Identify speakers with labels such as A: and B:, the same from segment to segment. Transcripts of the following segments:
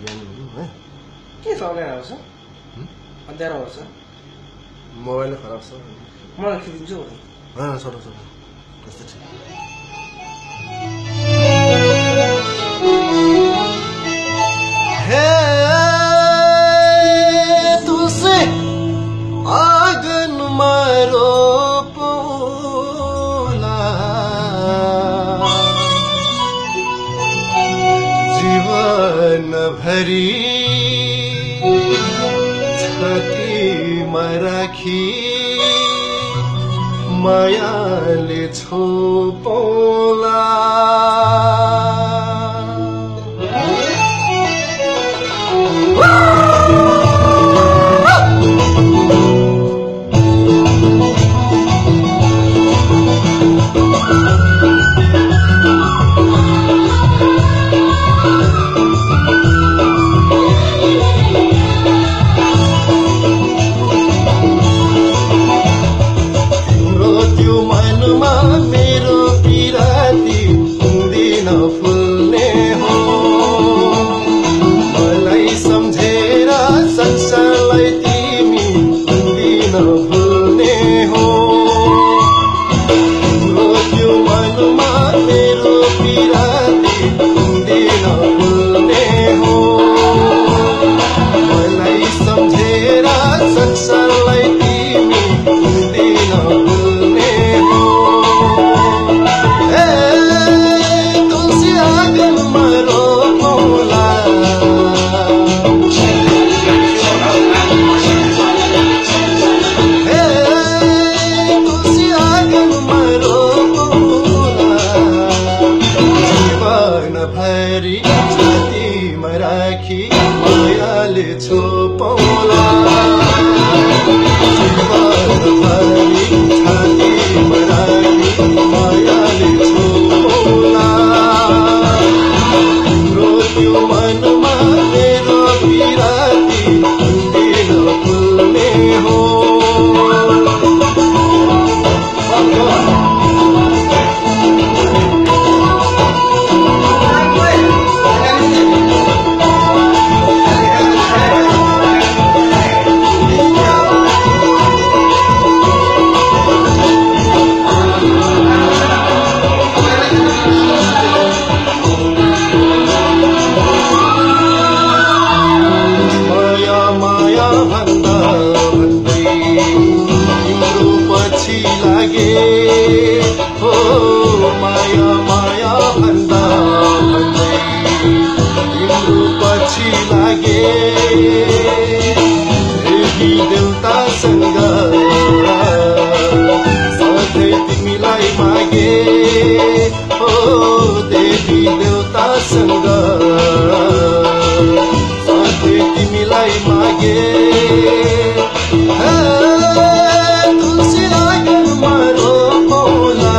A: बिहान
B: के चल्दै आएको छ अँध्यारो भएको छ
A: मोबाइल खराब छ
B: मलाई खिचिदिन्छु
A: छोटो छोटो कस्तो छ हे तुसे आगन मारो पोला जीवन भरी छातीमा राखी मायाले छोपोला मेरो पिराती दिन फुल्ने हो मलाई सम्झेर संसारलाई तिमी दिन भुल्ने हो त्यो मनमा मेरो पिराती दिन फुल्ने हो मलाई सम्झेर संसारलाई तिमी दिन भुल्ने हो राखी मायाले छोपौला भरी छातीमा राखी मायाले छोपौला तिम्रो त्यो मनमा मेरो पिराती दिन फुल्ने हो हो माया माया भन्दा भन्दै तिम्रो पछि लागे देवी देउतासँग सधैँ तिमीलाई मागे हो देवी देउतासँग सधैँ तिमीलाई मागे तुलसी आँगन मारो पोला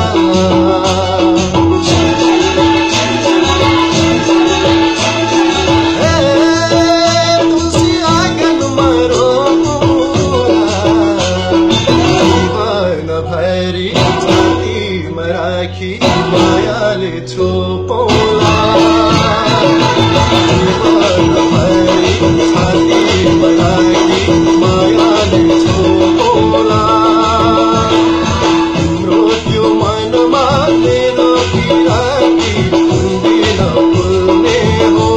A: तुलसी आँगन मारो पोला जीवन भरी छातीमा राखी मायाले छोपौला जीवन भरी छातीमा राखी मायाले छोपौला तिम्रो त्यो मनमा मेरो पिराती दिन फुल्ने हो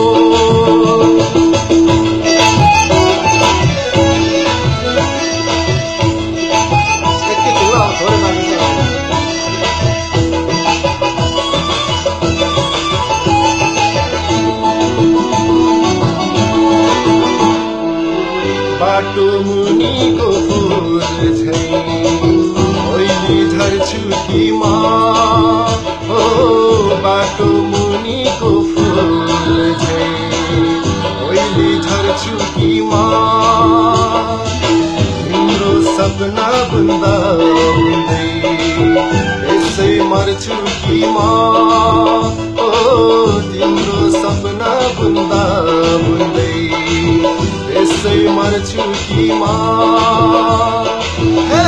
A: बाटो मुनिको फुल झै ओइली झर्छु कि म हो बाटो मुनिको फुल झै ओइली झर्छु कि म तिम्रो सपना बुन्दा बुन्दै यसै मर्छु कि म हो तिम्रो सपना बुन्दा बुन्दै यसै मर्छु कि म हे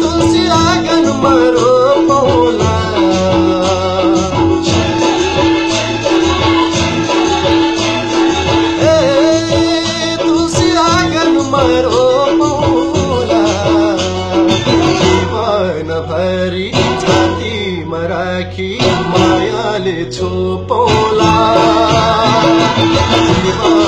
A: तुलसी आँगन मारो पोला राखी मायाले छोपौला जीवन